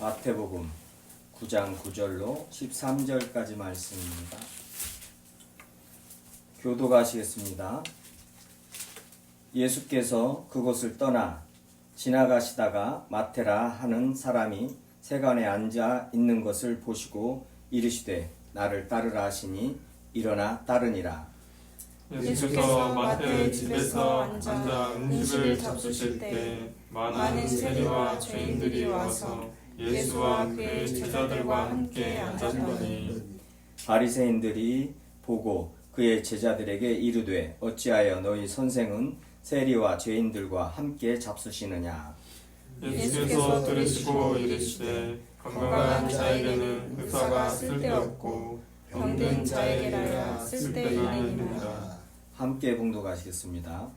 마태복음 9장 9절로 13절까지 말씀입니다. 교도가시겠습니다. 예수께서 그곳을 떠나 지나가시다가 마테라 하는 사람이 세간에 앉아 있는 것을 보시고 이르시되 나를 따르라 하시니 일어나 따르니라. 예수께서 마태의 집에서 앉아 음식을 잡수실 때 많은 세리와 죄인들이 와서 예수와 그의 제자들과 함께 앉았더니 바리새인들이 보고 그의 제자들에게 이르되 어찌하여 너희 선생은 세리와 죄인들과 함께 잡수시느냐. 예수께서 들으시고 이르시되 건강한 자에게는 의사가 쓸데없고 병든 자에게라야 쓸데있느니라. 함께 봉독하시겠습니다.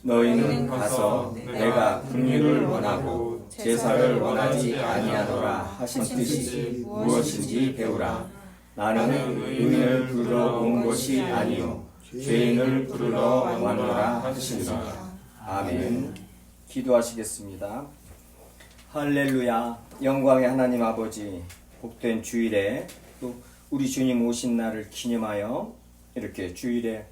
너희는 가서 내가 긍휼을 원하고 제사를 원하지 아니하노라 하신 뜻이 무엇인지 배우라. 나는 의인을 부르러 온 것이 아니요 죄인을 부르러 왔노라 하시니라. 아멘. 기도하시겠습니다. 할렐루야. 영광의 하나님 아버지, 복된 주일에 또 우리 주님 오신 날을 기념하여 이렇게 주일에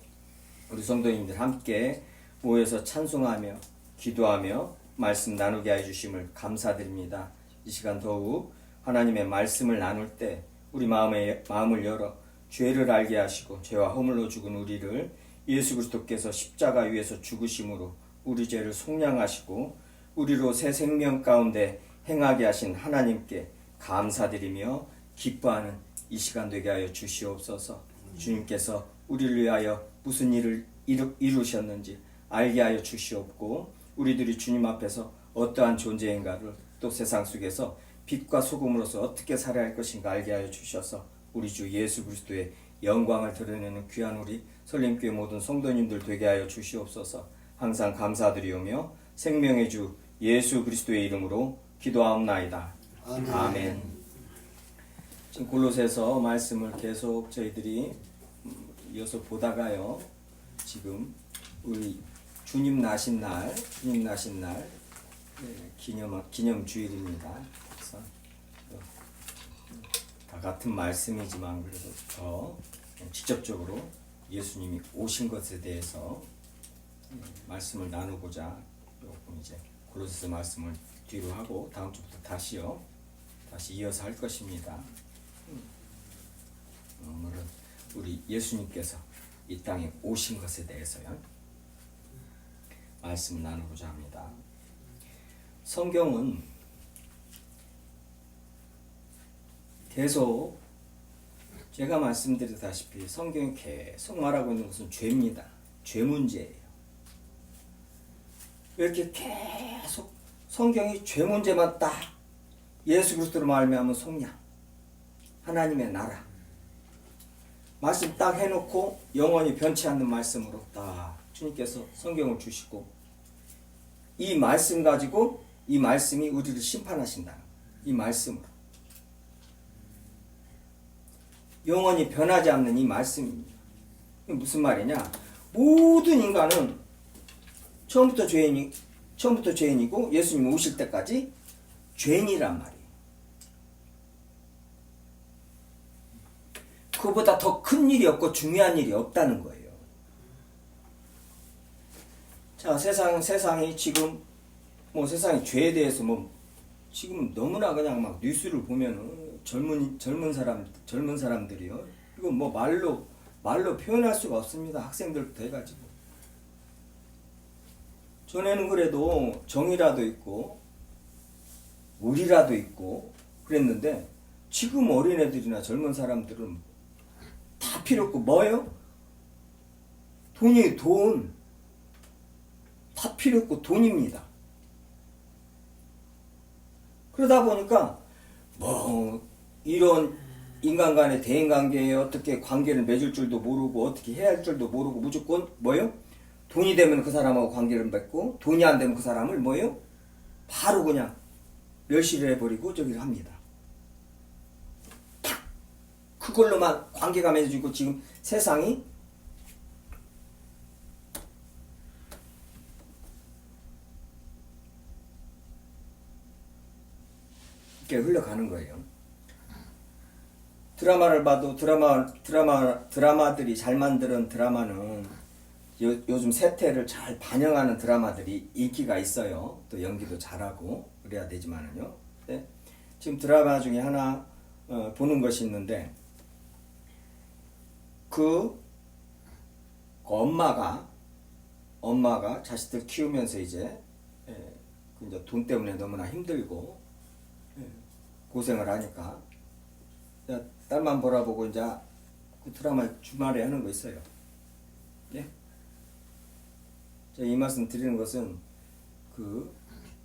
우리 성도님들 함께 모여서 찬송하며 기도하며 말씀 나누게 해주심을 감사드립니다. 이 시간 더욱 하나님의 말씀을 나눌 때 우리 마음을 열어 죄를 알게 하시고 죄와 허물로 죽은 우리를 예수 그리스도께서 십자가 위에서 죽으심으로 우리 죄를 속량하시고 우리로 새 생명 가운데 행하게 하신 하나님께 감사드리며 기뻐하는 이 시간 되게 하여 주시옵소서. 주님께서 우리를 위하여 무슨 일을 이루셨는지 알게 하여 주시옵고 우리들이 주님 앞에서 어떠한 존재인가를 또 세상 속에서 빛과 소금으로서 어떻게 살아야 할 것인가 알게 하여 주셔서 우리 주 예수 그리스도의 영광을 드러내는 귀한 우리 설림교회 모든 성도님들 되게 하여 주시옵소서. 항상 감사드리오며 생명의 주 예수 그리스도의 이름으로 기도하옵나이다. 아멘. 지금 골로새서 말씀을 계속 저희들이 이어서 보다가요. 지금 우리 주님 나신 날 기념 주일입니다. 그래서 다 같은 말씀이지만 그래도 더 직접적으로 예수님이 오신 것에 대해서 말씀을 나누고자 조금 이제 골로새서 말씀을 뒤로 하고 다음 주부터 다시 이어서 할 것입니다. 오늘은 우리 예수님께서 이 땅에 오신 것에 대해서요 말씀을 나누고자 합니다. 성경은 계속 제가 말씀드렸다시피 성경이 계속 말하고 있는 것은 죄입니다. 죄 문제예요. 왜 이렇게 계속 성경이 죄 문제만 딱 예수 그리스도로 말미암은 속량 하나님의 나라 말씀 딱 해놓고 영원히 변치 않는 말씀으로 딱 주님께서 성경을 주시고 이 말씀 가지고 이 말씀이 우리를 심판하신다는 이 말씀으로 영원히 변하지 않는 이 말씀입니다. 이게 무슨 말이냐? 모든 인간은 처음부터 죄인이고 예수님이 오실 때까지 죄인이란 말이에요. 그보다 더 큰 일이 없고 중요한 일이 없다는 거예요. 자, 세상이 지금 세상의 죄에 대해서 지금 너무나 그냥 막 뉴스를 보면은 젊은 사람들이요. 이거 말로 표현할 수가 없습니다. 학생들부터 해가지고. 전에는 그래도 정의라도 있고 의리라도 있고 그랬는데 지금 어린애들이나 젊은 사람들은 다 필요 없고 뭐예요? 돈. 다 필요 없고 돈입니다. 그러다 보니까 이런 인간 간의 대인관계에 어떻게 관계를 맺을 줄도 모르고 어떻게 해야 할 줄도 모르고 무조건 뭐예요? 돈이 되면 그 사람하고 관계를 맺고 돈이 안 되면 그 사람을 뭐예요? 바로 그냥 멸시를 해버리고 저기를 합니다. 딱 그걸로만 관계가 맺어지고 지금 세상이 흘러가는 거예요. 드라마를 봐도 드라마들이 잘 만드는 드라마는 요즘 세태를 잘 반영하는 드라마들이 인기가 있어요. 또 연기도 잘하고 그래야 되지만은요. 네? 지금 드라마 중에 하나 보는 것이 있는데 그 엄마가 자식들 키우면서 이제 돈 때문에 너무나 힘들고 고생을 하니까 딸만 보라보고 이제 그 드라마 주말에 하는 거 있어요. 예? 제가 이 말씀 드리는 것은 그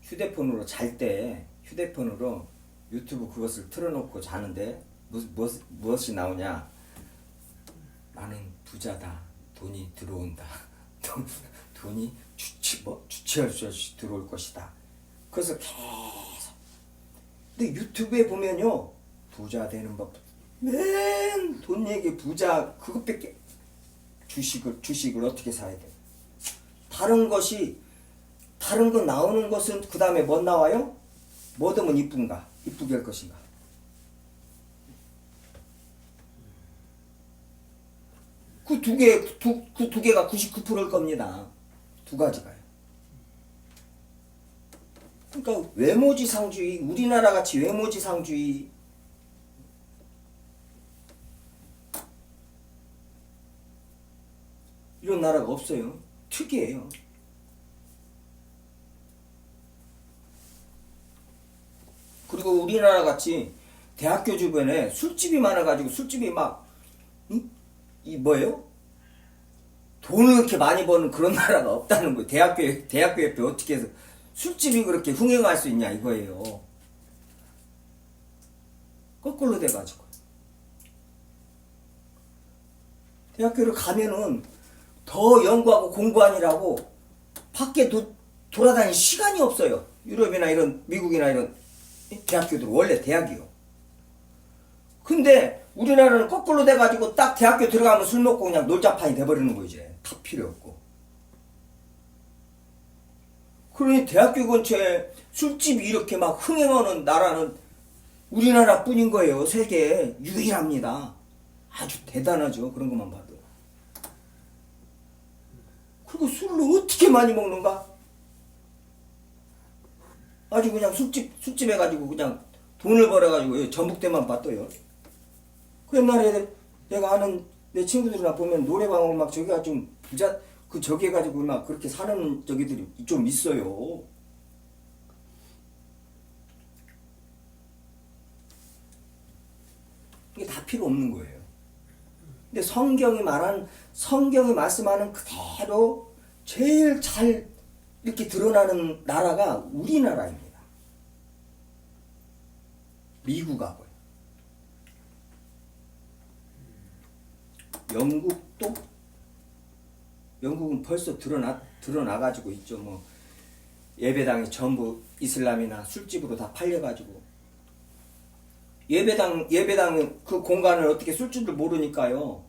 휴대폰으로 잘 때 휴대폰으로 유튜브 그것을 틀어놓고 자는데 무엇이 나오냐? 나는 부자다. 돈이 들어온다. 돈이 주체할 수 없이 들어올 것이다. 그래서 계속. 근데 유튜브에 보면요. 부자 되는 법. 맨 돈 얘기 부자 그것밖에 주식을 어떻게 사야 돼? 다른 거 나오는 것은 그 다음에 뭐 나와요? 뭐 되면 이쁜가? 이쁘게 할 것인가? 그 두 개가 99%일 겁니다. 두 가지가요. 그러니까 외모지상주의, 우리나라 같이 외모지상주의 이런 나라가 없어요. 특이해요. 그리고 우리나라 같이 대학교 주변에 술집이 많아가지고 술집이 막 이 뭐예요? 돈을 그렇게 많이 버는 그런 나라가 없다는 거예요. 대학교 옆에 어떻게 해서 술집이 그렇게 흥행할 수 있냐 이거예요. 거꾸로 돼가지고 대학교를 가면은 더 연구하고 공부하느라고 밖에 돌아다닐 시간이 없어요. 유럽이나 이런 미국이나 이런 대학교들 원래 대학이요. 근데 우리나라는 거꾸로 돼가지고 딱 대학교 들어가면 술 먹고 그냥 놀자판이 돼버리는 거 이제. 다 필요 없고. 그러니 대학교 근처에 술집이 이렇게 막 흥행하는 나라는 우리나라뿐인 거예요. 세계에 유일합니다. 아주 대단하죠. 그런 것만 봐도. 그리고 술을 어떻게 많이 먹는가? 아주 그냥 술집 해가지고 그냥 돈을 벌어가지고 전북대만 봤어요. 그 옛날에 내가 아는 내 친구들이나 보면 노래방을 막 저기가 좀 부자 그 저기 해가지고 막 그렇게 사는 저기들이 좀 있어요. 이게 다 필요 없는 거예요. 근데 성경이 말씀하는 그대로 제일 잘 이렇게 드러나는 나라가 우리나라입니다. 미국하고요. 영국은 벌써 드러나가지고 있죠. 뭐 예배당이 전부 이슬람이나 술집으로 다 팔려가지고 예배당 그 공간을 어떻게 쓸 줄을 모르니까요.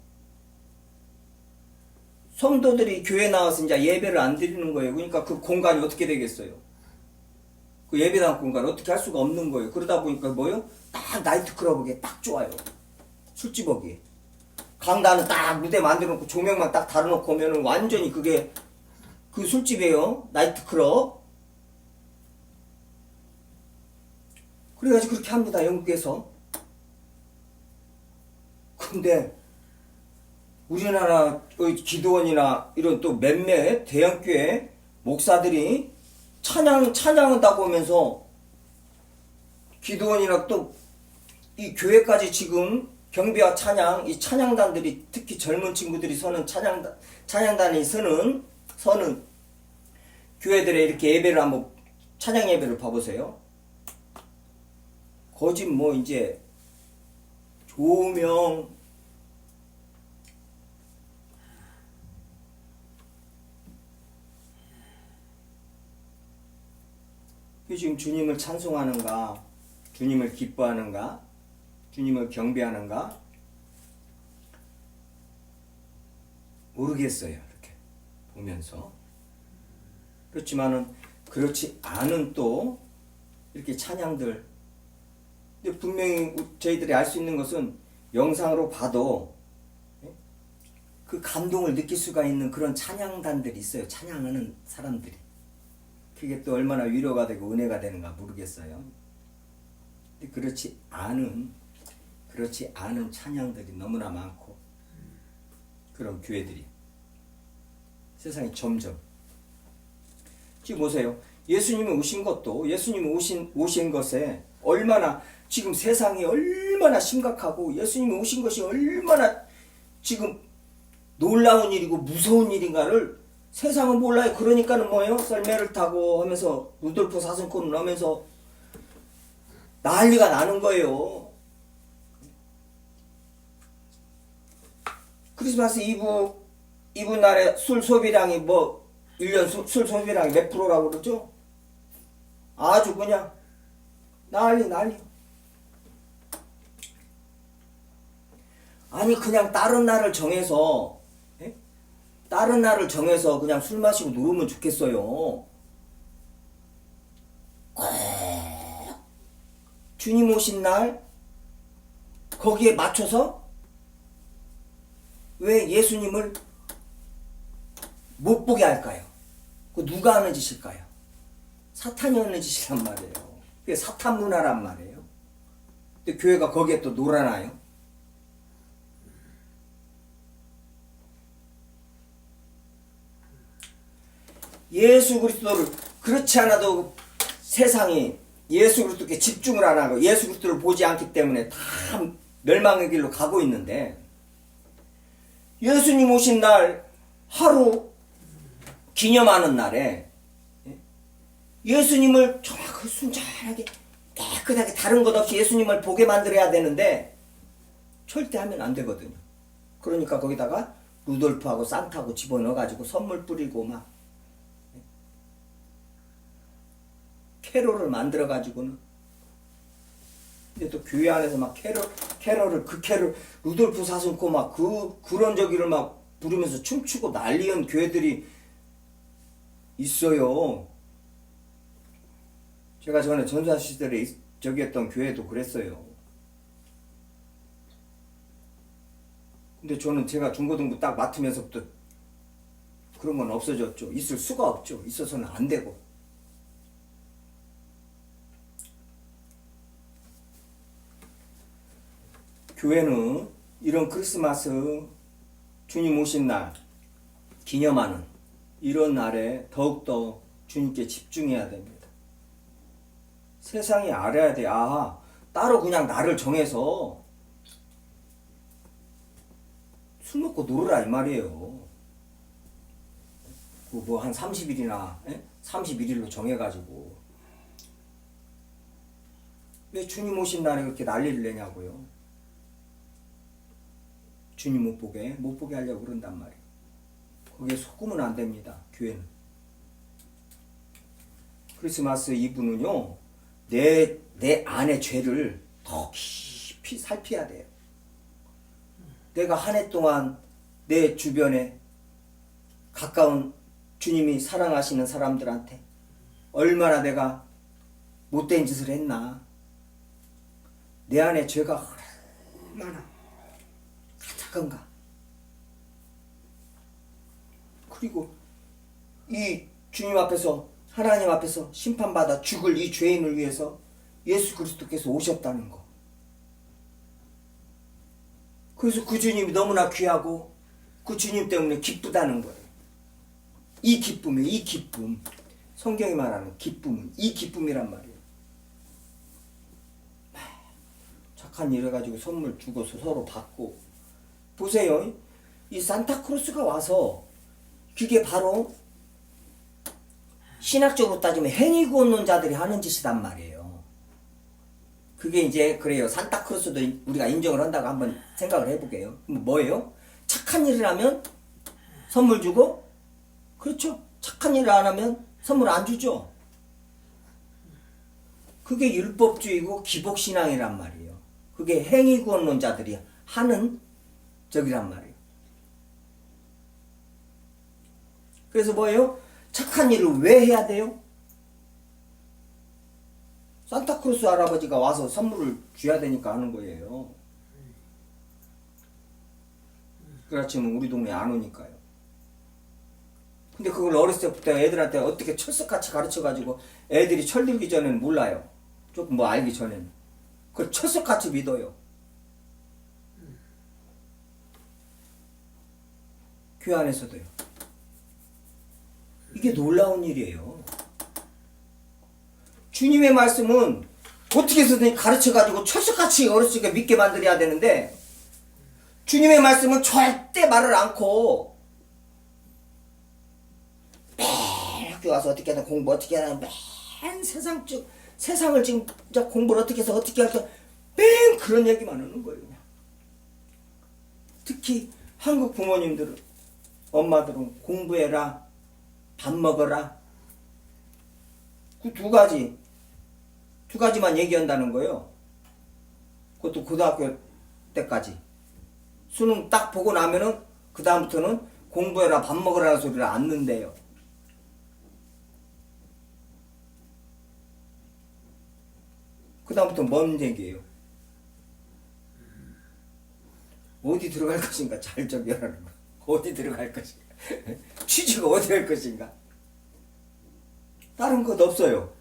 성도들이 교회 나와서 이제 예배를 안 드리는 거예요. 그러니까 그 공간이 어떻게 되겠어요? 그 예배당 공간 어떻게 할 수가 없는 거예요. 그러다 보니까 뭐요? 딱 나이트클럽에 딱 좋아요. 술집하기. 강단은 딱 무대 만들어 놓고 조명만 딱 달아놓고 오면은 완전히 그게 그 술집이에요. 나이트클럽. 그래가지고 그렇게 합니다. 영국에서. 근데 우리나라 기도원이나 이런 또 몇몇 대형교회 목사들이 찬양한다고 하면서 기도원이나 또 이 교회까지 지금 경비와 찬양, 이 찬양단들이 특히 젊은 친구들이 서는 찬양단이 서는 교회들에 이렇게 예배를 한번 찬양 예배를 봐보세요. 거짓 뭐 이제 조명 지금 주님을 찬송하는가, 주님을 기뻐하는가, 주님을 경배하는가 모르겠어요. 이렇게 보면서. 그렇지만은 그렇지 않은 또 이렇게 찬양들 근데 분명히 저희들이 알 수 있는 것은 영상으로 봐도 그 감동을 느낄 수가 있는 그런 찬양단들이 있어요. 찬양하는 사람들이. 그게 또 얼마나 위로가 되고 은혜가 되는가 모르겠어요. 근데 그렇지 않은 찬양들이 너무나 많고 그런 교회들이 세상에 점점 지금 보세요. 예수님이 오신 것도 예수님이 오신 것에 얼마나 지금 세상이 얼마나 심각하고 예수님이 오신 것이 얼마나 지금 놀라운 일이고 무서운 일인가를 세상은 몰라요. 그러니까는 뭐예요? 썰매를 타고 하면서 루돌프 사슴꾼을 하면서 난리가 나는 거예요. 크리스마스 이브 날에 술 소비량이 1년 술 소비량이 몇 프로라고 그러죠? 아주 그냥 난리. 아니 그냥 다른 날을 정해서 그냥 술 마시고 놀면 좋겠어요. 꼭 주님 오신 날 거기에 맞춰서 왜 예수님을 못 보게 할까요? 그 누가 하는 짓일까요? 사탄이 하는 짓이란 말이에요. 그게 사탄 문화란 말이에요. 근데 교회가 거기에 또 놀아나요? 예수 그리스도를 그렇지 않아도 세상이 예수 그리스도께 집중을 안 하고 예수 그리스도를 보지 않기 때문에 다 멸망의 길로 가고 있는데 예수님 오신 날 하루 기념하는 날에 예수님을 정확하게 순전하게 깨끗하게 다른 것 없이 예수님을 보게 만들어야 되는데 절대 하면 안 되거든요. 그러니까 거기다가 루돌프하고 산타하고 집어넣어가지고 선물 뿌리고 막 캐롤을 만들어가지고는 근데 또 교회 안에서 막 캐롤을 루돌프 사슴코 막 그런 저기를 막 부르면서 춤추고 난리한 교회들이 있어요. 제가 전에 전사 시절에 저기 했던 교회도 그랬어요. 근데 저는 제가 중고등부 딱 맡으면서부터 그런 건 없어졌죠. 있을 수가 없죠. 있어서는 안 되고. 교회는 이런 크리스마스 주님 오신 날 기념하는 이런 날에 더욱더 주님께 집중해야 됩니다. 세상이 알아야 돼. 아, 따로 그냥 날을 정해서 술 먹고 놀으라 이 말이에요. 뭐 한 30일이나 31일로 정해가지고 왜 주님 오신 날에 그렇게 난리를 내냐고요. 주님 못 보게 하려고 그런단 말이에요. 거기에 속으면 안 됩니다. 교회는. 크리스마스 이브는요. 내 안의 죄를 더 깊이 살펴야 돼요. 내가 한 해 동안 내 주변에 가까운 주님이 사랑하시는 사람들한테 얼마나 내가 못된 짓을 했나. 내 안에 죄가 얼마나 가득한가. 그리고 이 주님 앞에서 하나님 앞에서 심판받아 죽을 이 죄인을 위해서 예수 그리스도께서 오셨다는 거. 그래서 그 주님이 너무나 귀하고 그 주님 때문에 기쁘다는 거예요. 이 기쁨. 성경이 말하는 기쁨은 이 기쁨이란 말이에요. 착한 일 해가지고 선물 주고서 서로 받고. 보세요. 이 산타크로스가 와서 그게 바로 신학적으로 따지면 행위구원론자들이 하는 짓이란 말이에요. 그게 이제 그래요. 산타크로스도 우리가 인정을 한다고 한번 생각을 해볼게요. 뭐예요? 착한 일을 하면 선물 주고, 그렇죠? 착한 일을 안 하면 선물 안 주죠. 그게 율법주의고 기복신앙이란 말이에요. 그게 행위구원론자들이 하는 적이란 말이에요. 그래서 뭐예요? 착한 일을 왜 해야 돼요? 산타크로스 할아버지가 와서 선물을 줘야 되니까 하는 거예요. 그렇지만 우리 동네에 안 오니까요. 근데 그걸 어렸을 때부터 애들한테 어떻게 철석같이 가르쳐가지고 애들이 철들기 전에는 몰라요. 조금 뭐 알기 전에는. 그걸 철석같이 믿어요. 교회 안에서도요. 이게 놀라운 일이에요. 주님의 말씀은 어떻게 해서든 가르쳐가지고 철석같이 어렸을 때 믿게 만들어야 되는데 주님의 말씀은 절대 말을 않고 매일 학교 가서 어떻게 하나 공부 어떻게 하나 맨 세상을 지금 공부를 어떻게 해서 어떻게 할까 맨 그런 얘기만 하는 거예요. 그냥. 특히 한국 부모님들은 엄마들은 공부해라 밥 먹어라 그 두 가지만 얘기한다는 거예요. 그것도 고등학교 때까지. 수능 딱 보고 나면은 그 다음부터는 공부해라 밥 먹으라는 소리를 안 넣는데요. 그 다음부터 뭔 얘기예요? 어디 들어갈 것인가 잘 적용하는 거. 어디 들어갈 것인가. 취지가 어디 갈 것인가. 다른 것 없어요.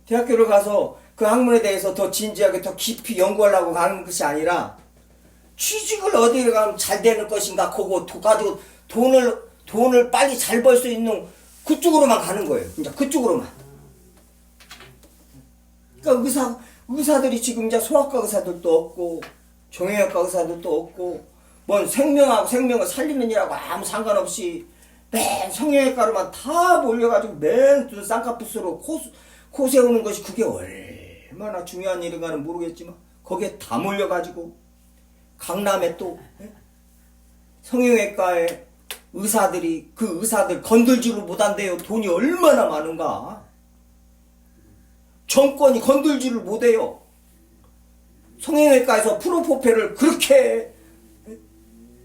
대학교를 가서 그 학문에 대해서 더 진지하게 더 깊이 연구하려고 가는 것이 아니라 취직을 어디에 가면 잘 되는 것인가 그거 가지고 돈을 빨리 잘 벌 수 있는 그쪽으로만 가는 거예요. 이제 그쪽으로만. 그러니까 의사들이 지금 이제 소아과 의사들도 없고 정형외과 의사들도 없고 뭔 생명을 살리는 일하고 아무 상관없이 맨 성형외과로만 다 몰려가지고 맨 쌍꺼풀으로 코 세우는 것이 그게 얼마나 중요한 일인가는 모르겠지만 거기에 다 몰려가지고 강남에 또 성형외과에 의사들이 그 의사들 건들지를 못한대요. 돈이 얼마나 많은가. 정권이 건들지를 못해요. 성형외과에서 프로포페를 그렇게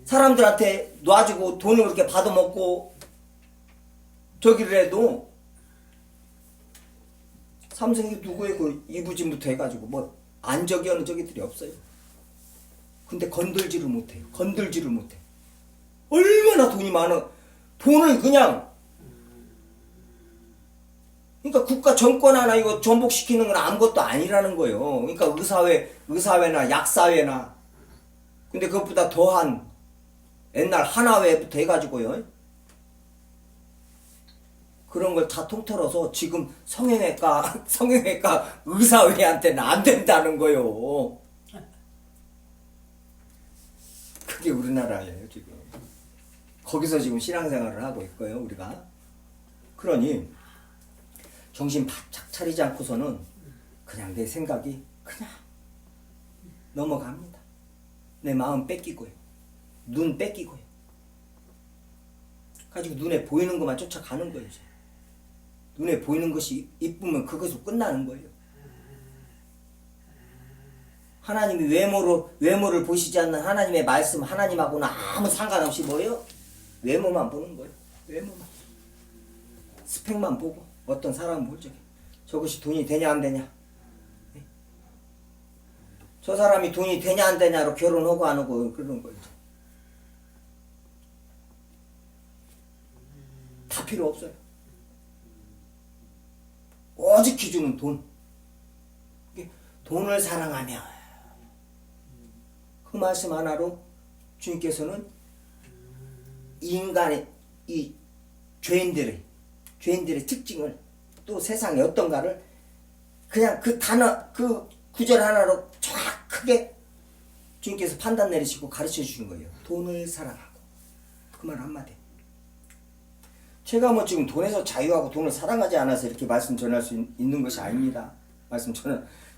사람들한테 놔주고 돈을 그렇게 받아먹고 저기를 해도 삼성이 누구의 그 이부진부터 해가지고 뭐 안적이 어느 저기들이 없어요. 근데 건들지를 못해요. 건들지를 못해. 얼마나 돈이 많아. 돈을 그냥 그러니까 국가 정권 하나 이거 전복시키는 건 아무것도 아니라는 거예요. 그러니까 의사회나 약사회나 근데 그것보다 더한 옛날 하나회부터 해가지고요. 그런 걸 다 통틀어서 지금 성형외과 의사회한테는 안 된다는 거예요. 그게 우리나라예요, 지금. 거기서 지금 신앙생활을 하고 있고요, 우리가. 그러니 정신 바짝 차리지 않고서는 그냥 내 생각이 그냥 넘어갑니다. 내 마음 뺏기고요. 눈 뺏기고요. 가지고 눈에 보이는 것만 쫓아가는 거예요. 눈에 보이는 것이 이쁘면 그것으로 끝나는 거예요. 하나님이 외모를 보시지 않는 하나님의 말씀 하나님하고는 아무 상관없이 뭐예요? 외모만 보는 거예요. 외모만. 스펙만 보고 어떤 사람은 볼 적에 저것이 돈이 되냐 안 되냐. 저 사람이 돈이 되냐 안 되냐로 결혼하고 안 하고 그러는 거예요. 다 필요 없어요. 오직 기준은 돈. 돈을 사랑하며 그 말씀 하나로 주님께서는 인간의 이 죄인들의 특징을 또 세상에 어떤가를 그냥 그 단어 그 구절 하나로 정확하게 주님께서 판단 내리시고 가르쳐 주신 거예요. 돈을 사랑하고 그 말 한마디. 제가 뭐 지금 돈에서 자유하고 돈을 사랑하지 않아서 이렇게 말씀 전할 수 있는 것이 아닙니다. 말씀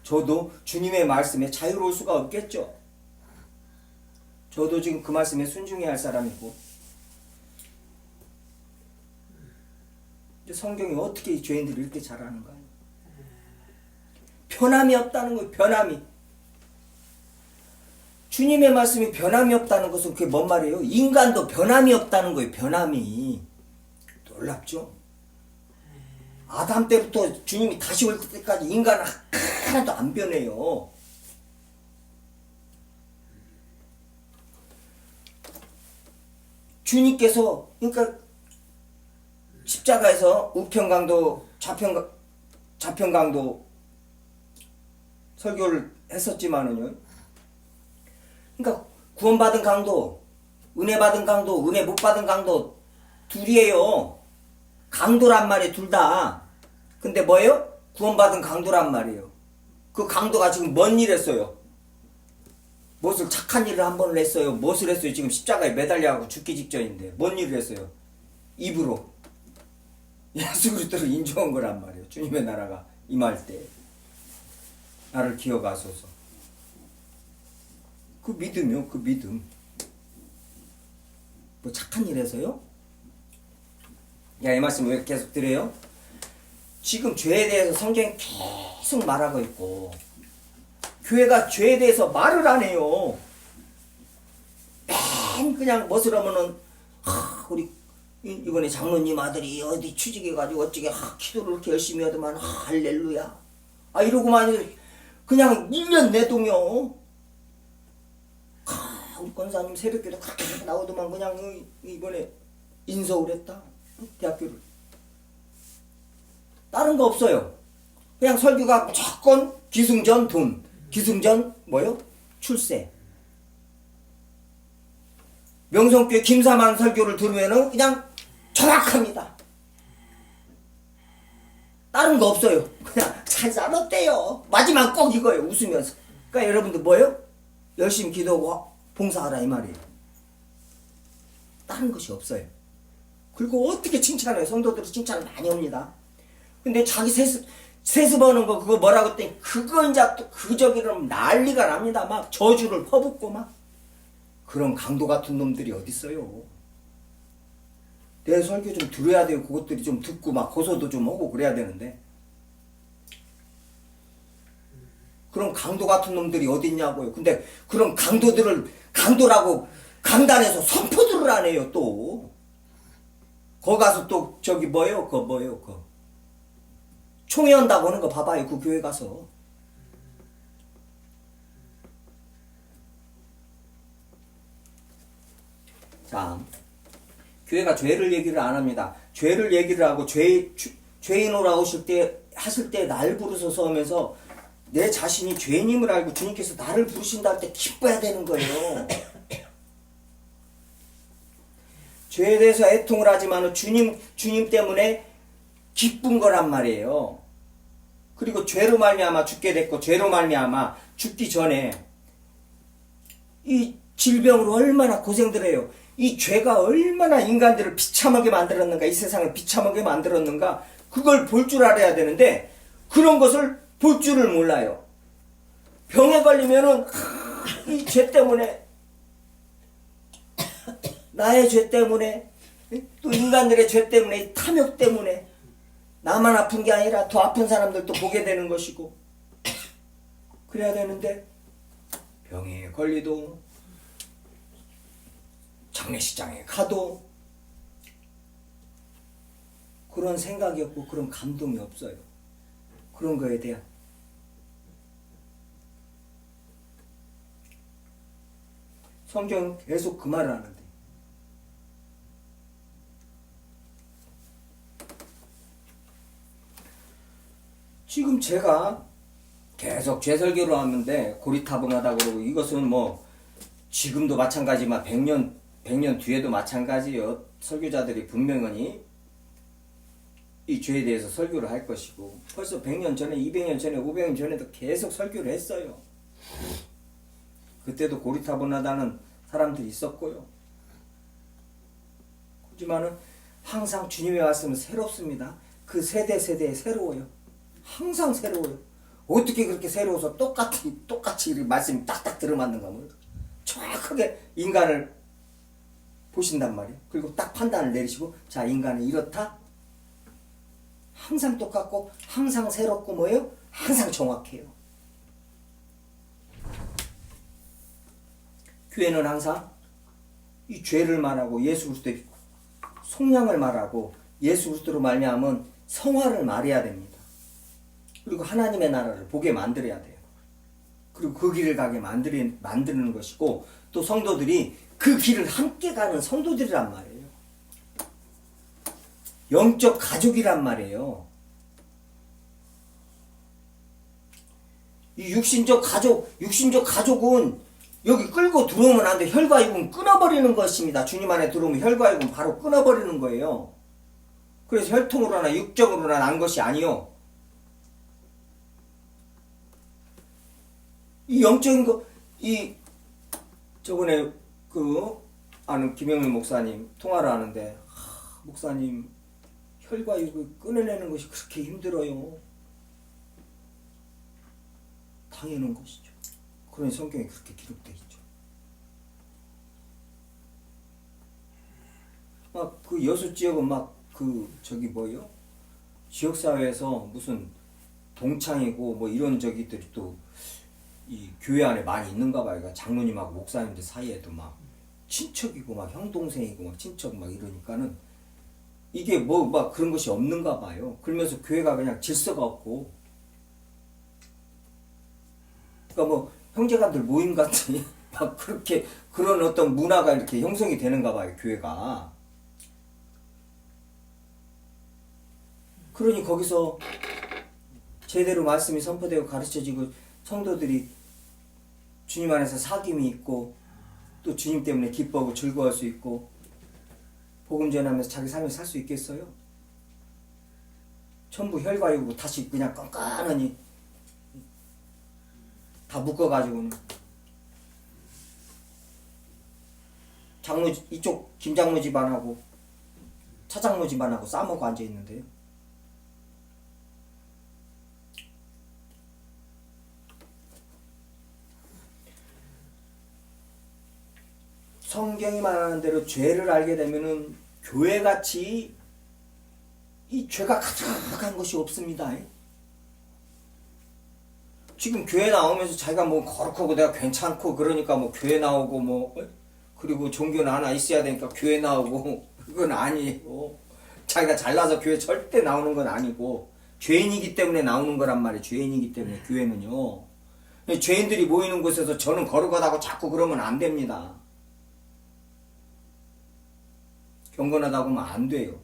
저도 주님의 말씀에 자유로울 수가 없겠죠. 저도 지금 그 말씀에 순종해야 할 사람이고 성경이 어떻게 이 죄인들을 이렇게 잘하는가. 변함이 없다는 거예요. 변함이. 주님의 말씀이 변함이 없다는 것은 그게 뭔 말이에요? 인간도 변함이 없다는 거예요. 변함이. 놀랍죠? 아담 때부터 주님이 다시 올 때까지 인간은 하나도 안 변해요. 주님께서 그러니까 십자가에서 우편강도 좌편강도 설교를 했었지만은요. 그러니까 구원받은 강도, 은혜 받은 강도, 은혜 못 받은 강도 둘이에요. 강도란 말이에요, 둘 다. 근데 뭐예요? 구원받은 강도란 말이에요. 그 강도가 지금 뭔 일 했어요? 무엇을 착한 일을 한 번을 했어요? 무엇을 했어요? 지금 십자가에 매달려가고 죽기 직전인데 뭔 일을 했어요? 입으로 예수 그리스도를 인정한 거란 말이에요. 주님의 나라가 임할 때 나를 기억하소서. 그 믿음이요, 그 믿음. 뭐 착한 일 해서요? 야, 이 말씀 왜 계속 드려요? 지금 죄에 대해서 성경이 계속 말하고 있고 교회가 죄에 대해서 말을 안 해요. 맨 그냥 멋으로면은 우리 이번에 장로님 아들이 어디 취직해가지고 어찌게 기도를 그렇게 열심히 하더만 할렐루야 이러고만 그냥 1년 내동요. 우리 권사님 새벽기도 그렇게 나오더만 그냥 이번에 인서울 했다 대학교를. 다른 거 없어요. 그냥 설교가 무조건 기승전 돈, 기승전 뭐요? 출세. 명성교회 김사만 설교를 들으면은 그냥 정확합니다. 다른 거 없어요. 그냥 잘 살았대요. 마지막 꼭 이거예요. 웃으면서. 그러니까 여러분들 뭐예요? 열심히 기도하고 봉사하라 이 말이에요. 다른 것이 없어요. 그리고 어떻게 칭찬해요? 성도들이 칭찬을 많이 합니다. 근데 자기 세수 버는 거 그거 뭐라고 했더니 그거 이제 또 그 저기는 난리가 납니다. 막 저주를 퍼붓고 막 그런 강도 같은 놈들이 어딨어요. 내 설교 좀 들어야 돼요. 그것들이 좀 듣고 막 고소도 좀 하고 그래야 되는데 그런 강도 같은 놈들이 어딨냐고요. 근데 그런 강도들을 강도라고 강단에서 선포들을 안 해요. 또 거 가서 또 저기 뭐예요? 그거 총회 한다고 하는 거 봐봐요. 그 교회 가서. 자, 교회가 죄를 얘기를 안 합니다. 죄를 얘기를 하고 죄인으로 하실 때 날 부르소서 하면서 내 자신이 죄인임을 알고 주님께서 나를 부르신다 할 때 기뻐야 되는 거예요. 죄에 대해서 애통을 하지만 주님 때문에 기쁜 거란 말이에요. 그리고 죄로 말미암아 죽게 됐고 죄로 말미암아 죽기 전에 이 질병으로 얼마나 고생들 해요. 이 죄가 얼마나 인간들을 비참하게 만들었는가, 이 세상을 비참하게 만들었는가, 그걸 볼 줄 알아야 되는데 그런 것을 볼 줄을 몰라요. 병에 걸리면은 이 죄 때문에, 나의 죄 때문에, 또 인간들의 죄 때문에, 탐욕 때문에 나만 아픈 게 아니라 더 아픈 사람들도 보게 되는 것이고 그래야 되는데 병에 걸리도 장례식장에 가도 그런 생각이 없고 그런 감동이 없어요. 그런 거에 대한 성경은 계속 그 말을 하는데 지금 제가 계속 죄설교를 하는데 고리타분하다고 그러고 이것은 뭐 지금도 마찬가지지만 100년 뒤에도 마찬가지예요. 설교자들이 분명히 이 죄에 대해서 설교를 할 것이고 벌써 100년 전에 200년 전에 500년 전에도 계속 설교를 했어요. 그때도 고리타분하다는 사람들이 있었고요. 하지만은 항상 주님의 말씀은 새롭습니다. 그 세대에 새로워요. 항상 새로워요. 어떻게 그렇게 새로워서 똑같이 말씀이 딱딱 들어맞는가 뭐 정확하게 인간을 보신단 말이에요. 그리고 딱 판단을 내리시고 자 인간은 이렇다. 항상 똑같고 항상 새롭고 뭐예요? 항상 정확해요. 교회는 항상 이 죄를 말하고 예수 그리스도의 속량을 말하고 예수 그리스도로 말미암은 성화를 말해야 됩니다. 그리고 하나님의 나라를 보게 만들어야 돼요. 그리고 그 길을 가게 만드는 것이고, 또 성도들이 그 길을 함께 가는 성도들이란 말이에요. 영적 가족이란 말이에요. 이 육신적 가족은 여기 끌고 들어오면 안 돼. 혈과 육은 끊어버리는 것입니다. 주님 안에 들어오면 혈과 육은 바로 끊어버리는 거예요. 그래서 혈통으로나 육적으로나 난 것이 아니요. 이 영적인 거, 저번에 아는 김영일 목사님 통화를 하는데, 목사님, 혈과 육을 끊어내는 것이 그렇게 힘들어요. 당연한 것이죠. 그런 성경에 그렇게 기록되어 있죠. 막 그 여수 지역은 지역사회에서 무슨 동창이고 뭐 이런 저기들이 또 이 교회 안에 많이 있는가 봐요. 그러니까 장로님하고 목사님들 사이에도 막 친척이고 막 형동생이고 막 친척 막 이러니까는 이게 막 그런 것이 없는가 봐요. 그러면서 교회가 그냥 질서가 없고, 그러니까 뭐 형제간들 모임 같은 막 그렇게 그런 어떤 문화가 이렇게 형성이 되는가 봐요, 교회가. 그러니 거기서 제대로 말씀이 선포되고 가르쳐지고 성도들이 주님 안에서 사귐이 있고 또 주님 때문에 기뻐하고 즐거워할 수 있고 복음 전하면서 자기 삶을 살 수 있겠어요? 전부 혈과 육으로 다시 그냥 깐깐하니 다 묶어가지고는 이쪽 김장로 집안하고 차장로 집안하고 싸먹고 앉아있는데요. 성경이 말하는 대로 죄를 알게 되면은 교회같이 이 죄가 가득한 것이 없습니다. 지금 교회 나오면서 자기가 뭐 거룩하고 내가 괜찮고 그러니까 뭐 교회 나오고 뭐 그리고 종교는 하나 있어야 되니까 교회 나오고 그건 아니에요. 자기가 잘나서 교회 절대 나오는 건 아니고 죄인이기 때문에 나오는 거란 말이에요. 죄인이기 때문에 교회는요. 죄인들이 모이는 곳에서 저는 거룩하다고 자꾸 그러면 안 됩니다. 경건하다고 하면 안 돼요.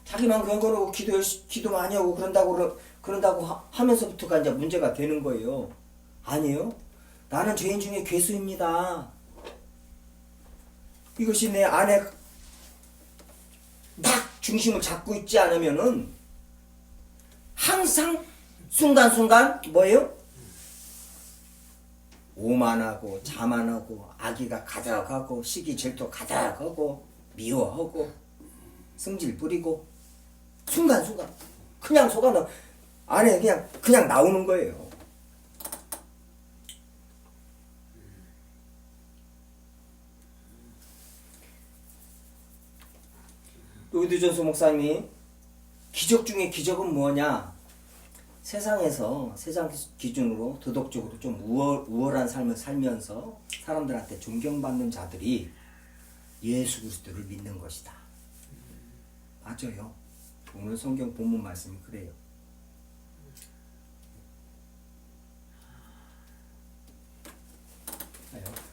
자기만 경건하고 기도 많이 하고 그런다고 하면서부터가 이제 문제가 되는 거예요. 아니에요. 나는 죄인 중에 괴수입니다. 이것이 내 안에 딱 중심을 잡고 있지 않으면은 항상 순간순간 뭐예요? 오만하고 자만하고 악의가 가득하고 시기 질투 가득하고 미워하고 승질 부리고 순간순간 그냥 속아는 안에 그냥 나오는 거예요. 로이드 존스 목사님이 기적 중에 기적은 뭐냐? 세상에서 세상 기준으로 도덕적으로 좀 우월한 삶을 살면서 사람들한테 존경받는 자들이 예수 그리스도를 믿는 것이다. 맞아요. 오늘 성경 본문 말씀이 그래요.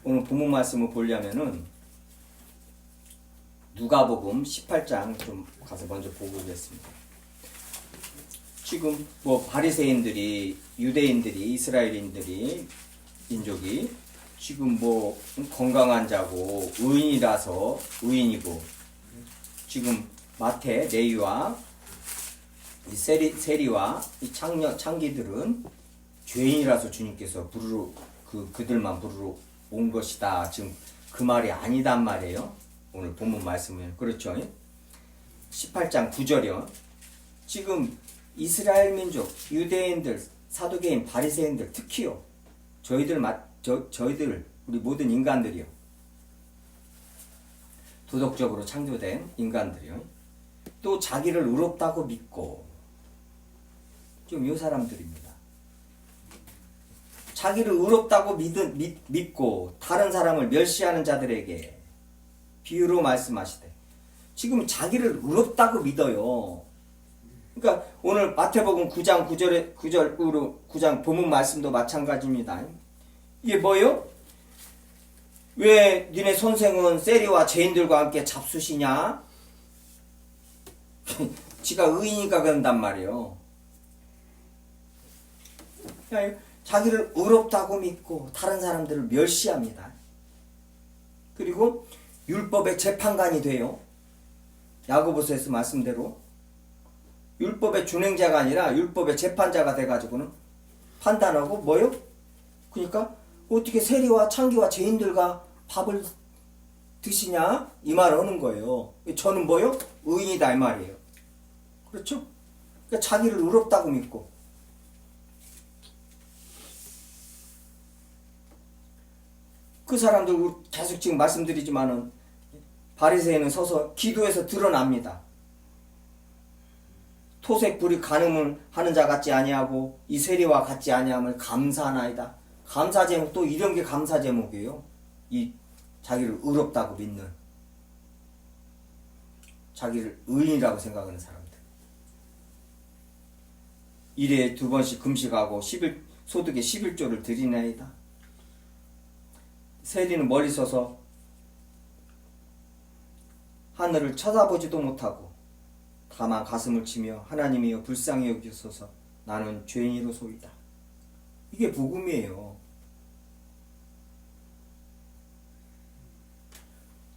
오늘 본문 말씀을 보려면은 누가복음 18장 좀 가서 먼저 보고 오겠습니다. 지금 뭐 바리새인들이 유대인들이 이스라엘인들이 민족이 지금 뭐 건강한 자고 의인이라서 의인이고 지금 마태 레위와 이 세리와 이 창기들은 죄인이라서 주님께서 그들만 부르러 온 것이다. 지금 그 말이 아니단 말이에요. 오늘 본문 말씀은 그렇죠. 18장 9절이요. 지금 이스라엘 민족, 유대인들, 사두개인, 바리새인들 특히요. 저희들 우리 모든 인간들이요. 도덕적으로 창조된 인간들이요. 또 자기를 의롭다고 믿고 좀 이 사람들입니다. 자기를 의롭다고 믿고 다른 사람을 멸시하는 자들에게 비유로 말씀하시되 지금 자기를 의롭다고 믿어요. 그러니까 오늘 마태복음 9장 9절으로 9장 본문 말씀도 마찬가지입니다. 이게 뭐예요? 왜 니네 선생은 세리와 죄인들과 함께 잡수시냐? 지가 의인이가 그런단 말이에요. 자기를 의롭다고 믿고 다른 사람들을 멸시합니다. 그리고 율법의 재판관이 돼요. 야고보서에서 말씀대로 율법의 준행자가 아니라 율법의 재판자가 돼가지고는 판단하고 뭐요? 그러니까 어떻게 세리와 창기와 죄인들과 밥을 드시냐? 이 말을 하는 거예요. 저는 뭐요? 의인이다 이 말이에요. 그렇죠? 그러니까 자기를 의롭다고 믿고 그 사람들 계속 지금 말씀드리지만은 바리새인은 서서 기도에서 드러납니다. 토색 불이 간음을 하는 자 같지 아니하고 이 세리와 같지 아니함을 감사하나이다. 감사 제목 또 이런 게 감사 제목이에요. 이 자기를 의롭다고 믿는 자기를 의인이라고 생각하는 사람들. 일에 2번씩 금식하고 소득의 11조를 드리나이다. 세리는 멀리 서서 하늘을 쳐다보지도 못하고 다만 가슴을 치며 하나님이여 불쌍히 여기소서 나는 죄인이로소이다. 이게 복음이에요.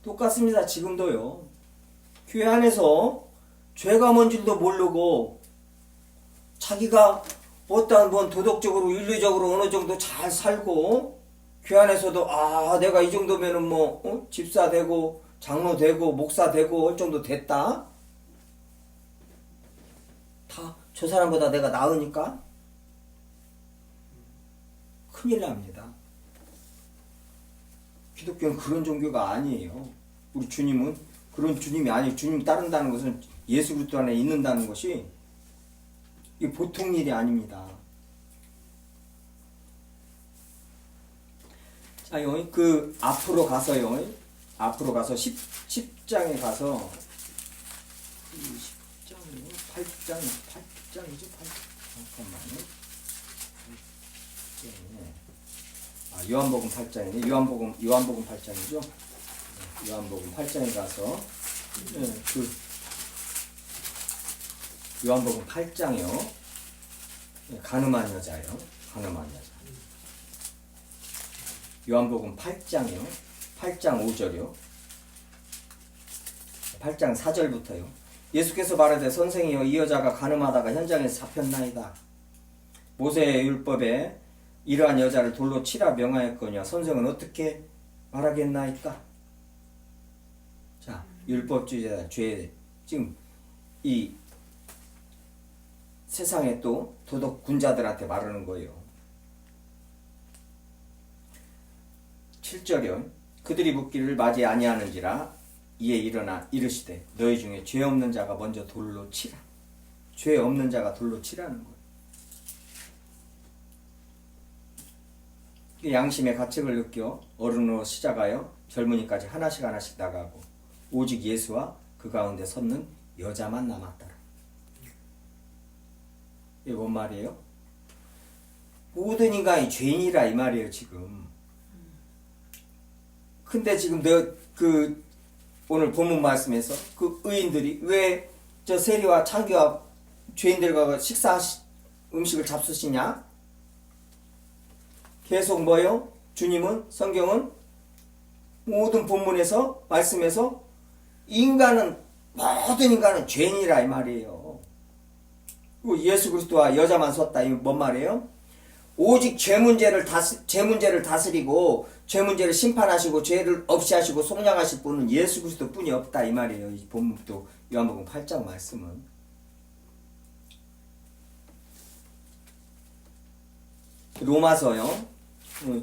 똑같습니다. 지금도요. 교회 안에서 죄가 뭔 줄도 모르고 자기가 어떠한 도덕적으로 윤리적으로 어느 정도 잘 살고 교회 안에서도 내가 이 정도면은 집사 되고 장로 되고 목사 되고 할 정도 됐다. 다 저 사람보다 내가 나으니까 큰일 납니다. 기독교는 그런 종교가 아니에요. 우리 주님은 그런 주님이 아니에요. 주님 따른다는 것은 예수 그리스도 안에 있는다는 것이 이게 보통 일이 아닙니다. 자, 그 앞으로 가서요. 앞으로 가서 10장에 가서 8장이죠. 잠깐만요. 요한복음 8장이네. 요한복음 8장이죠. 요한복음 8장에 가서 요한복음 8장이요. 가늠한 여자요. 가늠한 여자. 요한복음 8장이요. 8장 5절이요. 8장 4절부터요. 예수께서 말하되 선생이여 이 여자가 가늠하다가 현장에서 잡혔나이다. 모세의 율법에 이러한 여자를 돌로 치라 명하였거니와 선생은 어떻게 말하겠나이까? 자, 율법주의자 죄 지금 이 세상에 또 도덕군자들한테 말하는 거예요. 7절이요. 그들이 묻기를 맞이 아니하는지라 이에 일어나 이르시되 너희 중에 죄 없는 자가 먼저 돌로 치라. 죄 없는 자가 돌로 치라는 거예요. 양심의 가책을 느껴 어른으로 시작하여 젊은이까지 하나씩 나가고 오직 예수와 그 가운데 섰는 여자만 남았더라. 이게 뭔 말이에요? 모든 인간이 죄인이라 이 말이에요 지금. 근데 지금 오늘 본문 말씀에서 그 의인들이 왜 저 세리와 창기와 죄인들과 음식을 잡수시냐? 계속 뭐요? 주님은 성경은 모든 본문에서 말씀에서 모든 인간은 죄인이라 이 말이에요. 그리고 예수 그리스도와 여자만 섰다. 이건 뭔 말이에요? 오직 죄 문제를 다스리고 죄 문제를 심판하시고 죄를 없이 하시고 속량하실 분은 예수 그리스도 뿐이 없다 이 말이에요. 이 본문도 요한복음 8장 말씀은. 로마서요.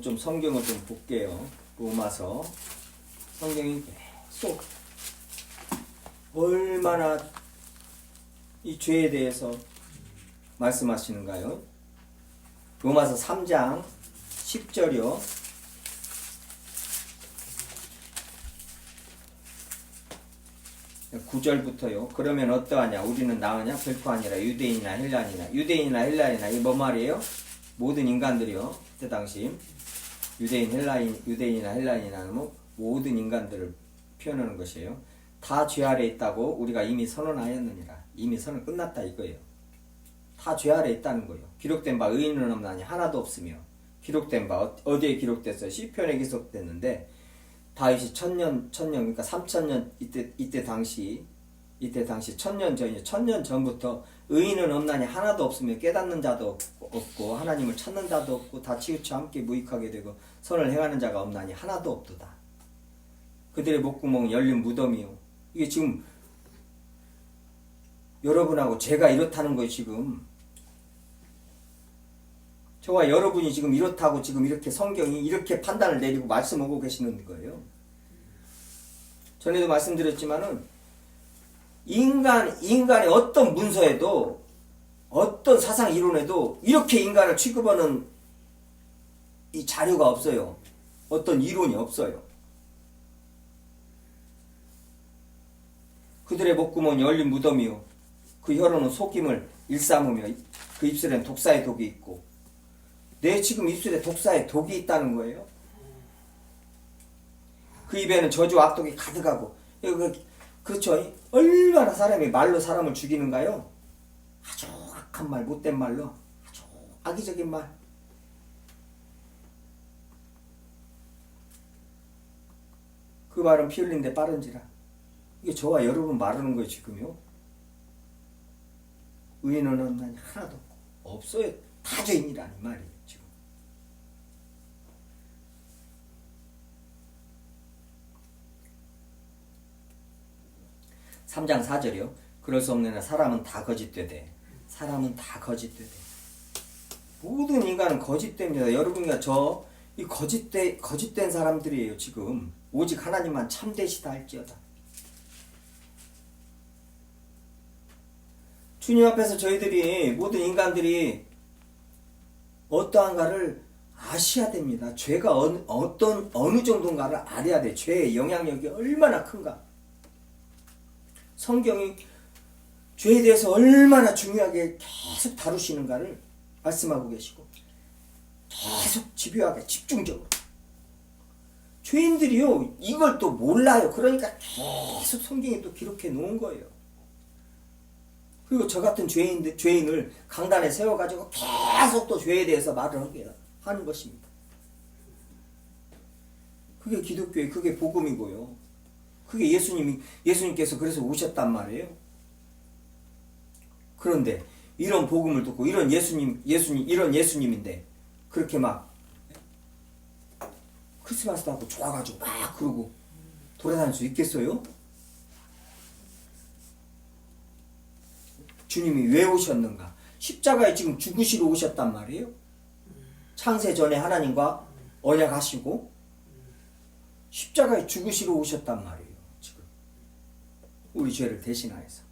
좀 성경을 좀 볼게요. 로마서 성경이 계속 얼마나 이 죄에 대해서 말씀하시는가요? 로마서 3장 10절이요. 9절부터요. 그러면 어떠하냐? 우리는 나으냐? 결코 아니라 유대인이나 헬라니나. 유대인이나 헬라니나. 이게 뭔 말이에요? 모든 인간들이요. 그때 당시 유대인이나 헬라니나는 뭐 모든 인간들을 표현하는 것이에요. 다 죄 아래 있다고 우리가 이미 선언하였느니라. 이미 선언 끝났다 이거예요. 다 죄 아래 있다는 거예요. 기록된 바 의인은 없나니 하나도 없으며. 기록된 바 어디에 기록됐어요? 시편에 기록됐는데 다윗이 천년 그러니까 3000년 이때 당시 1000년 전이요. 1000년 전부터 의인은 없나니 하나도 없으며 깨닫는 자도 없고 하나님을 찾는 자도 없고 다 치우쳐 함께 무익하게 되고 선을 행하는 자가 없나니 하나도 없도다. 그들의 목구멍이 열린 무덤이요. 이게 지금 여러분하고 제가 이렇다는 거예요. 지금 저와 여러분이 지금 이렇다고 지금 이렇게 성경이 이렇게 판단을 내리고 말씀하고 계시는 거예요. 전에도 말씀드렸지만은 인간의 어떤 문서에도 어떤 사상 이론에도 이렇게 인간을 취급하는 이 자료가 없어요. 어떤 이론이 없어요. 그들의 목구멍은 열린 무덤이요. 그 혀로는 속임을 일삼으며 그 입술엔 독사의 독이 있고. 내 지금 입술에 독사의 독이 있다는 거예요. 그 입에는 저주 악독이 가득하고. 그렇죠. 얼마나 사람이 말로 사람을 죽이는가요? 아주 악한 말, 못된 말로 아주 악의적인 말. 그 말은 피 흘린데 빠른지라. 이게 저와 여러분 말하는 거예요. 지금요. 의인은 없나니 하나도 없어요. 다 죄인이라는 말이에요. 지금. (3장 4절이요) 그럴 수 없느냐 사람은 다 거짓되되. 사람은 다 거짓되되. 모든 인간은 거짓됩니다. 여러분과 이 거짓된 사람들이에요. 지금 오직 하나님만 참되시다 할지어다. 주님 앞에서 저희들이 모든 인간들이 어떠한가를 아셔야 됩니다. 죄가 어느 정도인가를 알아야 돼. 죄의 영향력이 얼마나 큰가. 성경이 죄에 대해서 얼마나 중요하게 계속 다루시는가를 말씀하고 계시고 계속 집요하게 집중적으로. 죄인들이요 이걸 또 몰라요. 그러니까 계속 성경이 또 기록해 놓은 거예요. 그리고 저 같은 죄인을 강단에 세워가지고 계속 또 죄에 대해서 말을 하게 하는 것입니다. 그게 기독교의 그게 복음이고요. 그게 예수님께서 그래서 오셨단 말이에요. 그런데 이런 복음을 듣고 이런 예수님인데 그렇게 막 크리스마스도 하고 좋아가지고 막 그러고 돌아다닐 수 있겠어요? 주님이 왜 오셨는가? 십자가에 지금 죽으시러 오셨단 말이에요. 창세 전에 하나님과 언약하시고 십자가에 죽으시러 오셨단 말이에요. 지금 우리 죄를 대신하여서.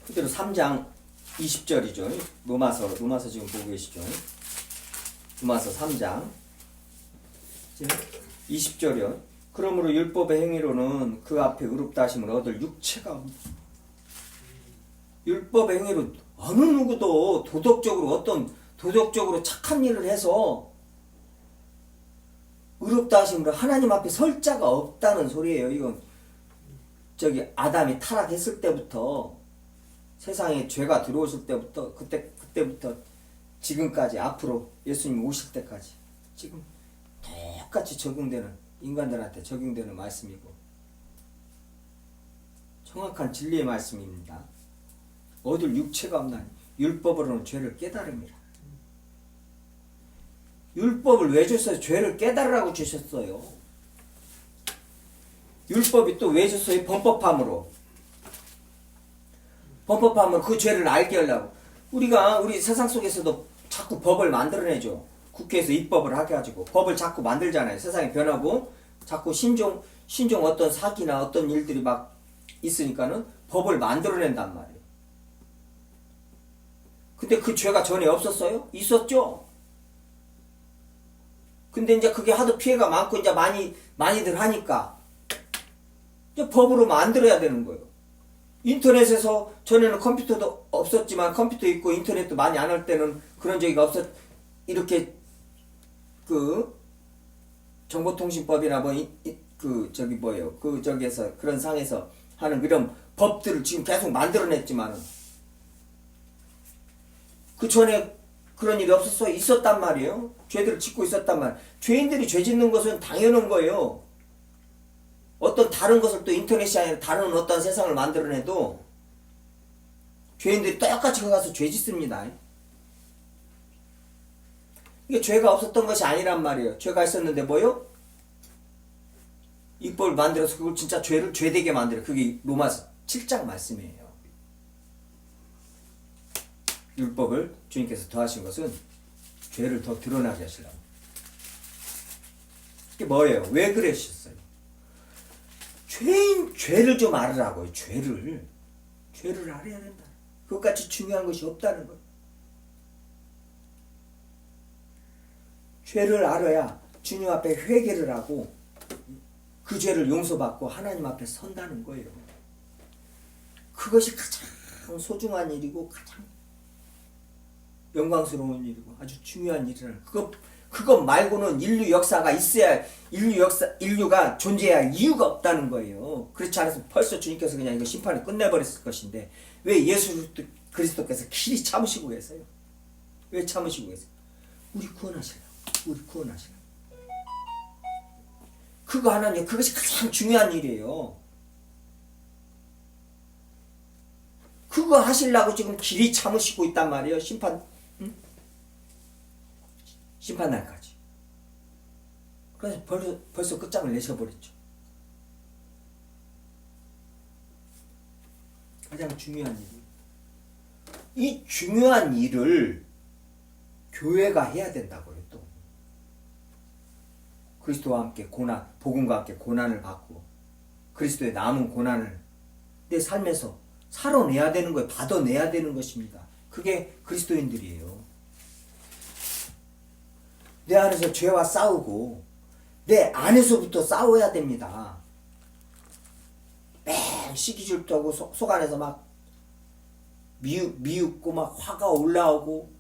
그대로 3장 20절이죠. 로마서 지금 보고 계시죠. 로마서 3장 20절이요. 그러므로 율법의 행위로는 그 앞에 의롭다 하심을 얻을 육체가 없다. 율법의 행위로 어느 누구도 도덕적으로 착한 일을 해서 의롭다 하심으로 하나님 앞에 설 자가 없다는 소리예요. 이건 아담이 타락했을 때부터 세상에 죄가 들어오실 때부터 그때부터 지금까지 앞으로 예수님 오실 때까지 지금 똑같이 인간들한테 적용되는 말씀이고 정확한 진리의 말씀입니다. 얻을 육체가 없나니 율법으로는 죄를 깨달음이라. 율법을 왜 줬어요? 죄를 깨달으라고 주셨어요. 율법이 또 왜 줬어요? 범법함으로 그 죄를 알게 하려고. 우리 세상 속에서도 자꾸 법을 만들어내죠. 국회에서 입법을 하게 가지고 법을 자꾸 만들잖아요. 세상이 변하고 자꾸 신종 어떤 사기나 어떤 일들이 막 있으니까는 법을 만들어낸단 말이에요. 근데 그 죄가 전에 없었어요? 있었죠? 근데 이제 그게 하도 피해가 많고 이제 많이들 하니까 이제 법으로 만들어야 되는 거예요. 인터넷에서 전에는 컴퓨터도 없었지만 컴퓨터 있고 인터넷도 많이 안 할 때는 그런 적이 이렇게 그 정보통신법이나 저기에서 그런 상에서 하는 그런 법들을 지금 계속 만들어냈지만은 그 전에 그런 일이 없었어? 있었단 말이에요. 죄들을 짓고 있었단 말이에요. 죄인들이 죄 짓는 것은 당연한 거예요. 어떤 다른 것을 또 인터넷이 아니라 다른 어떤 세상을 만들어내도 죄인들이 똑같이 가서 죄 짓습니다. 이게 죄가 없었던 것이 아니란 말이에요. 죄가 있었는데 뭐요? 입법을 만들어서 그걸 진짜 죄를 죄되게 만들어요. 그게 로마서 7장 말씀이에요. 율법을 주님께서 더하신 것은 죄를 더 드러나게 하시려고. 이게 뭐예요? 왜 그러셨어요? 죄를 좀 알으라고요. 죄를 알아야 된다. 그것같이 중요한 것이 없다는 거예요. 죄를 알아야 주님 앞에 회개를 하고 그 죄를 용서받고 하나님 앞에 선다는 거예요. 그것이 가장 소중한 일이고 가장 영광스러운 일이고 아주 중요한 일이라는 그것 말고는 인류 역사가 있어야 인류가 존재할 이유가 없다는 거예요. 그렇지 않았으면 벌써 주님께서 그냥 이거 심판을 끝내버렸을 것인데 왜 예수 그리스도께서 길이 참으시고 계세요? 왜 참으시고 계세요? 우리 구원하시려고. 그거 하나님 그것이 가장 중요한 일이에요. 그거 하시려고 지금 길이 참으시고 있단 말이에요. 심판날까지. 그래서 벌써 끝장을 내셔버렸죠. 가장 중요한 일. 이 중요한 일을 교회가 해야 된다고요. 또 그리스도와 함께 복음과 함께 고난을 받고 그리스도의 남은 고난을 내 삶에서 살아내야 되는 거예요. 받아내야 되는 것입니다. 그게 그리스도인들이에요. 내 안에서 죄와 싸우고 내 안에서부터 싸워야 됩니다. 매 시기질도 하고 속 안에서 막 미웃고 막 화가 올라오고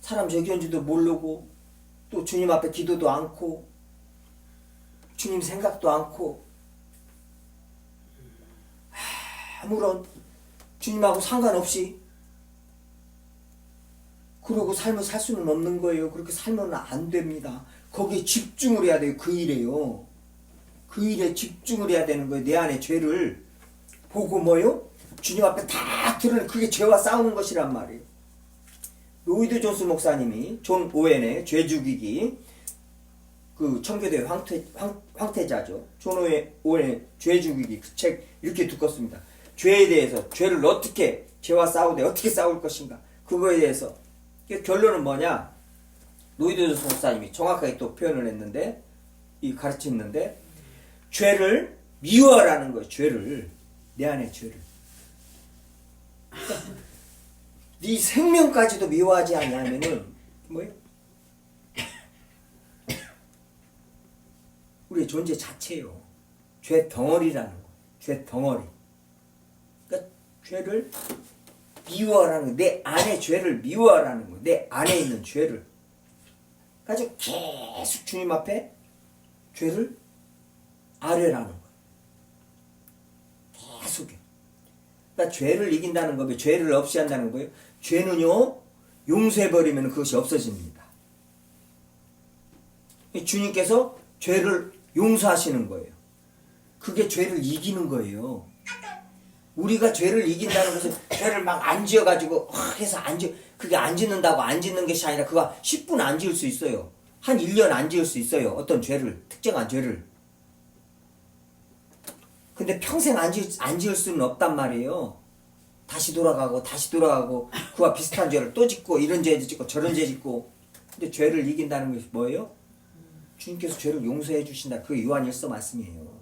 사람 저기온지도 모르고 또 주님 앞에 기도도 않고 주님 생각도 않고 아무런 주님하고 상관없이 그러고 삶을 살 수는 없는 거예요. 그렇게 살면 안 됩니다. 거기에 집중을 해야 돼요. 그 일에요. 그 일에 집중을 해야 되는 거예요. 내 안에 죄를 보고 뭐요? 주님 앞에 다 드러내. 그게 죄와 싸우는 것이란 말이에요. 로이드 존스 목사님이 존 오웬의 죄 죽이기 그 청교도의 황태자죠. 존 오웬의 죄 죽이기 그 책 이렇게 두껍습니다. 죄에 대해서 죄와 싸우되 어떻게 싸울 것인가 그거에 대해서 결론은 뭐냐? 로이드 존스 목사님이 정확하게 또 표현을 했는데 가르쳤는데 죄를 미워라는 거예요. 죄를 내 안에 죄를 네 생명까지도 미워하지 않냐면은 뭐예요? 우리의 존재 자체요. 죄 덩어리라는 거. 죄 덩어리. 그러니까 죄를 미워하라는 거. 내 안에 죄를 미워하라는 거. 내 안에 있는 죄를. 가지고 계속 주님 앞에 죄를 아뢰라는 거. 계속해. 그러니까 죄를 이긴다는 거예요. 죄를 없이 한다는 거예요. 죄는요, 용서해버리면 그것이 없어집니다. 주님께서 죄를 용서하시는 거예요. 그게 죄를 이기는 거예요. 우리가 죄를 이긴다는 것은 죄를 막 안 지어가지고 해서 그게 안 짓는다고 안 짓는 것이 아니라 그거 10분 안 지을 수 있어요. 한 1년 안 지을 수 있어요. 어떤 죄를, 특정한 죄를. 근데 평생 안 지을 수는 없단 말이에요. 다시 돌아가고 그와 비슷한 죄를 또 짓고 이런 죄 짓고 저런 죄 짓고. 근데 죄를 이긴다는 것이 뭐예요? 주님께서 죄를 용서해 주신다. 그게 요한 1서 말씀이에요.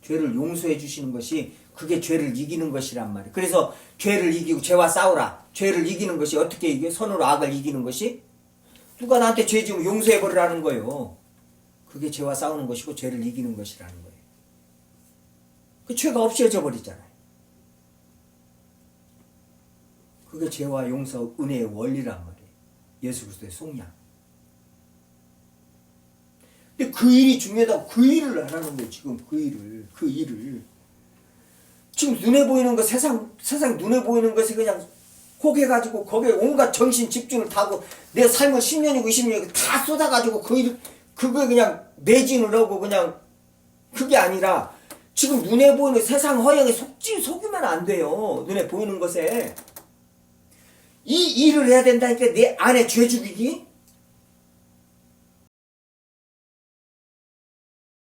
죄를 용서해 주시는 것이 그게 죄를 이기는 것이란 말이에요. 그래서 죄를 이기고 죄와 싸우라. 죄를 이기는 것이 어떻게 이겨? 선으로 악을 이기는 것이? 누가 나한테 죄 지으면 용서해버리라는 거예요. 그게 죄와 싸우는 것이고 죄를 이기는 것이라는 거예요. 그 죄가 없어져 버리잖아요. 그게 죄와 용서, 은혜의 원리란 말이에요. 예수 그리스도의 속량. 근데 그 일이 중요하다고 그 일을 하라는 거예요. 지금 그 일을. 지금 눈에 보이는 거, 세상 눈에 보이는 것에 그냥 혹해가지고 거기에 온갖 정신 집중을 다하고 내 삶을 10년이고 20년이고 다 쏟아가지고 그거에 그냥 매진을 하고 그냥 그게 아니라 지금 눈에 보이는 세상 허영에 속이면 안 돼요. 눈에 보이는 것에. 이 일을 해야 된다니까 내 안에 죄 죽이기?